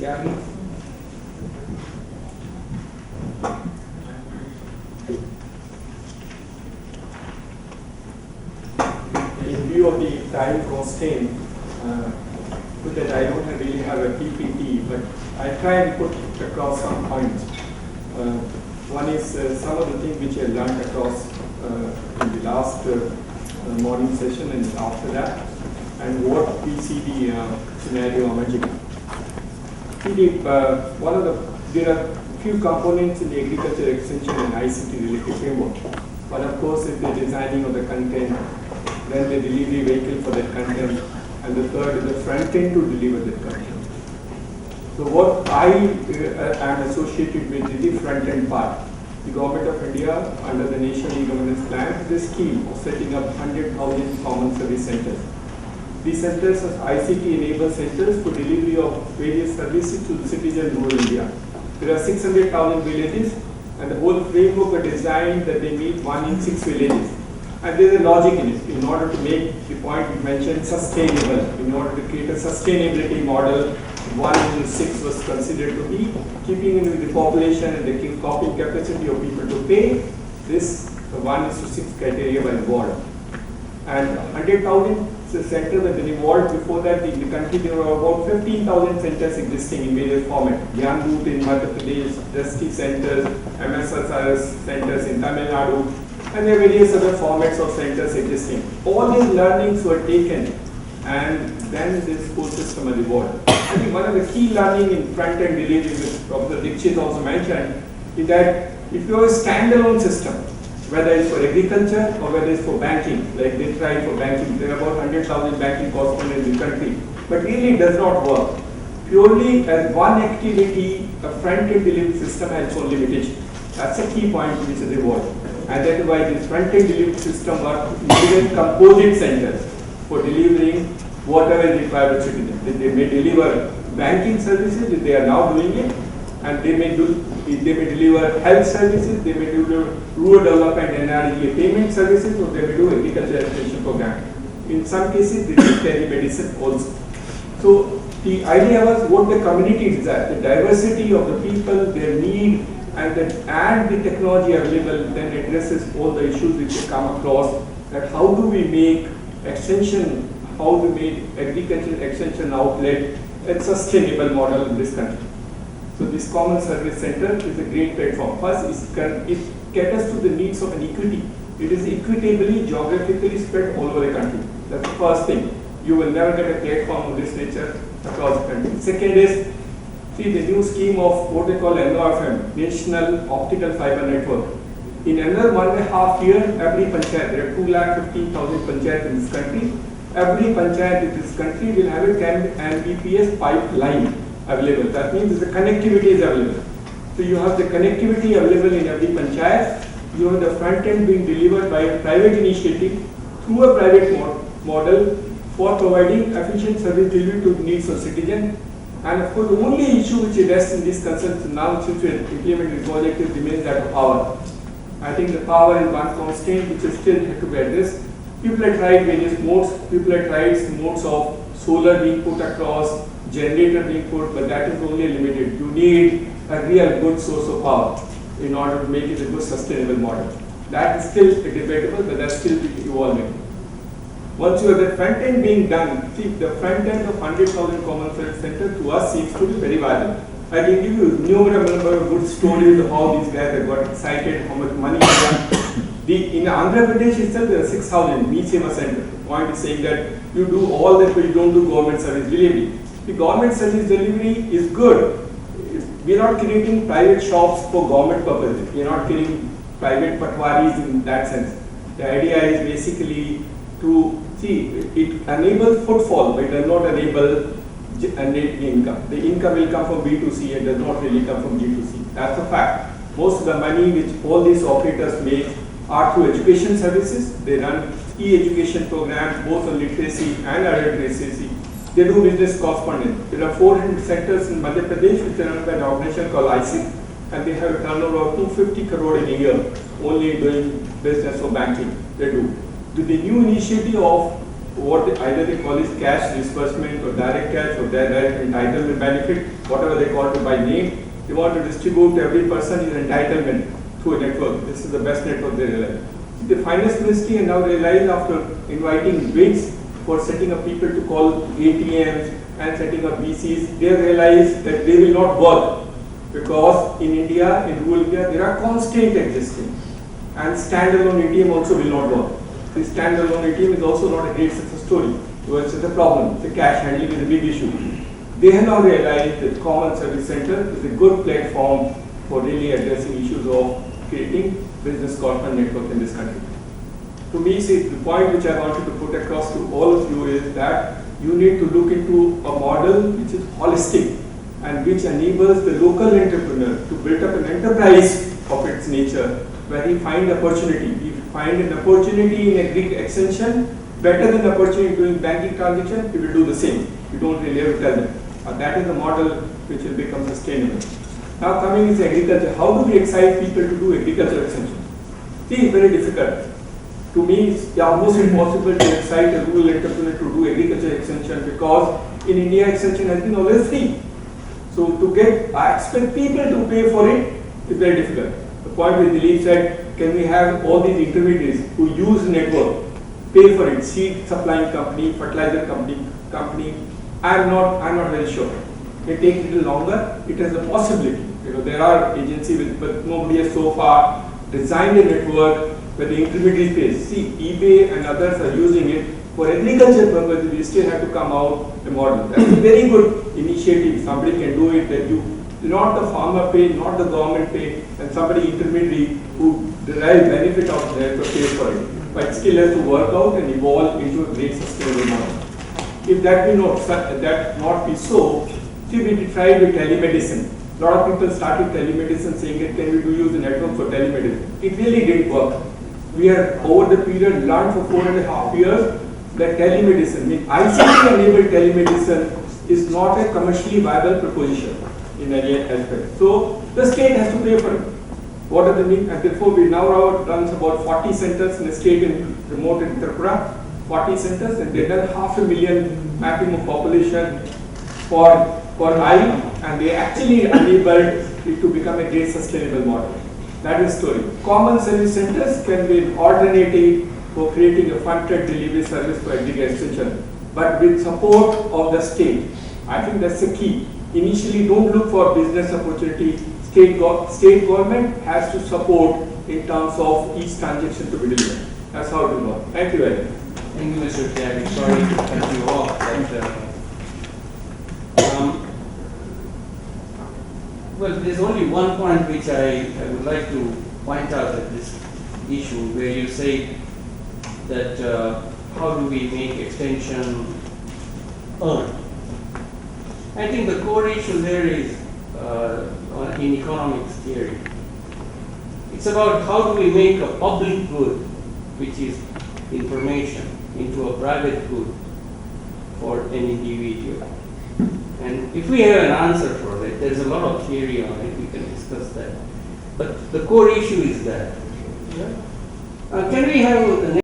Tyagi. In view of the time constraint, with that I don't really have a PPT, but I try and put across some points. One is some of the things which I learned across in the last morning session and after that, and what we see the scenario emerging. There are few components in the agriculture extension and ICT related framework. One, of course, is the designing of the content, then the delivery vehicle for that content, and the third is the front end to deliver that content. So what I am associated with is the front end part. The Government of India, under the National E-Governance Plan, has a scheme of setting up 100,000 common service centers. These centers are ICT-enabled centers for delivery of various services to the citizens in rural India. There are 600,000 villages, and the whole framework was designed that they meet 1 in 6 villages. And there is a logic in it. In order to make the point we mentioned sustainable, in order to create a sustainability model, 1 in 6 was considered to be keeping in with the population and the coping capacity of people to pay. This 1:6 criteria was involved. And 100,000 centers were involved. Before that, in the country, there were about 15,000 centers existing in various formats. Gyan Root in Madhya Pradesh, Dusty centers, MSSRS centers in Tamil Nadu, and there are various other formats of centers existing. All these learnings were taken, and then this whole system was evolved. I think one of the key learning in front-end delivery, which Professor Dixit also mentioned, is that if you have a standalone system, whether it's for agriculture or whether it's for banking, like they tried for banking, there are about 100,000 banking correspondents in the country, but really it does not work. Purely as one activity, a front-end delivery system has its own limitation. That's a key point which is evolved. And that is why this front-end delivery system are even composite centers for delivering whatever is required of citizens. They may deliver banking services, if they are now doing it, and they may deliver health services, they may do rural development and NRE payment services, or they may do agriculture education program. In some cases, they do telemedicine also. So the idea was what the community desires, the diversity of the people, their need, and the technology available then addresses all the issues which they come across, that how do we make extension, how to make agricultural extension outlet a sustainable model in this country. So this common service center is a great platform. First, it caters to the needs of an equity. It is equitably, geographically spread all over the country. That's the first thing. You will never get a platform of this nature across the country. Second is, see the new scheme of what they call IL&FS, National Optical Fiber Network. In another 1.5 years, every panchayat, there are 2,15,000 panchayats in this country, every panchayat in this country will have a 10 Mbps pipeline available. That means the connectivity is available. So you have the connectivity available in every panchayat, you have the front end being delivered by a private initiative through a private model for providing efficient service delivery to the needs of citizens. And of course, the only issue which rests in this concern now, since we are implementing the project, remains that of power. I think the power is one constraint which is still had to be addressed. People have tried various modes. People have tried modes of solar being put across, generator being put, but that is only limited. You need a real good source of power in order to make it a good sustainable model. That is still debatable, but that's still evolving. Once you have the front end being done, see the front end of 100,000 common service center to us seems to be very viable. I can give you numerous number of good stories of how these guys have got excited, how much money they done. In Andhra Pradesh itself, there are 6,000 Me-Seva center. The point is saying that you do all that, but you don't do government service delivery. The government service delivery is good. We are not creating private shops for government purposes. We are not creating private patwaris in that sense. The idea is basically to see it enables footfall, but it does not enable net income. The income will come from B2C and does not really come from G2C. That's a fact. Most of the money which all these operators make are through education services. They run e-education programs both on literacy and adult literacy. They do business correspondence. There are 400 centers in Madhya Pradesh which are run by an organization called ISIC, and they have a turnover of 250 crore in a year only doing business or banking. They do. With the new initiative of either they call it cash disbursement or direct cash or direct entitlement benefit, whatever they call it by name. They want to distribute to every person his entitlement through a network. This is the best network they realize. The Finance Ministry and now realize after inviting bids for setting up people to call ATMs and setting up VCs, they realize that they will not work because in India, in rural India, there are constraints existing and standalone ATM also will not work. The standalone ATM is also not a great success story. So it's a problem. The cash handling is a big issue. They have now realized that Common Service Center is a good platform for really addressing issues of creating business corporate network in this country. To me, see, the point which I wanted to put across to all of you is that you need to look into a model which is holistic and which enables the local entrepreneur to build up an enterprise of its nature where he finds opportunity. If you find an opportunity in agri extension better than opportunity in doing banking transaction, he will do the same. You don't really have to tell them. That is the model which will become sustainable. Now coming to agriculture, how do we excite people to do agriculture extension? See, it's very difficult. To me, it's almost impossible to excite a rural entrepreneur to do agriculture extension because in India extension has been always free. So to expect people to pay for it is very difficult. The point which Dilip said, can we have all these intermediaries who use network, pay for it, seed supplying company, fertilizer company, I'm not very sure. It takes a little longer. It has a possibility. There are agencies, but nobody has so far designed a network where the intermediary pays. See, eBay and others are using it for agriculture purposes. We still have to come out a model. That's a very good initiative. Somebody can do it that you not the farmer pay, not the government pay, and somebody intermediary who derive benefit out of that to pay for it. But it still has to work out and evolve into a great sustainable model. If that not be so, see, we tried with telemedicine. A lot of people started telemedicine saying that can we use the network for telemedicine. It really didn't work. We have over the period learned for 4.5 years that telemedicine, ICT enabled telemedicine is not a commercially viable proposition in any aspect. So the state has to pay for it. What does it mean? And therefore we now runs about 40 centers in the state in remote in Tripura, 40 centers, and they've done 500,000 mapping of population for I, and they actually enabled it to become a great sustainable model. That is the story. Common service centers can be an alternative for creating a funded delivery service for agriculture extension, but with support of the state. I think that's the key. Initially, don't look for business opportunity. State government has to support in terms of each transaction to be delivered. That's how it will work. Thank you very much. Thank you, Mr. Tyagi. Sorry to cut you off. Well, there's only one point which I would like to point out at this issue, where you say that how do we make extension earn? I think the core issue there is in economics theory. It's about how do we make a public good, which is information, into a private good for an individual. And if we have an answer for it, there's a lot of theory on it, we can discuss that. But the core issue is that. Can we have the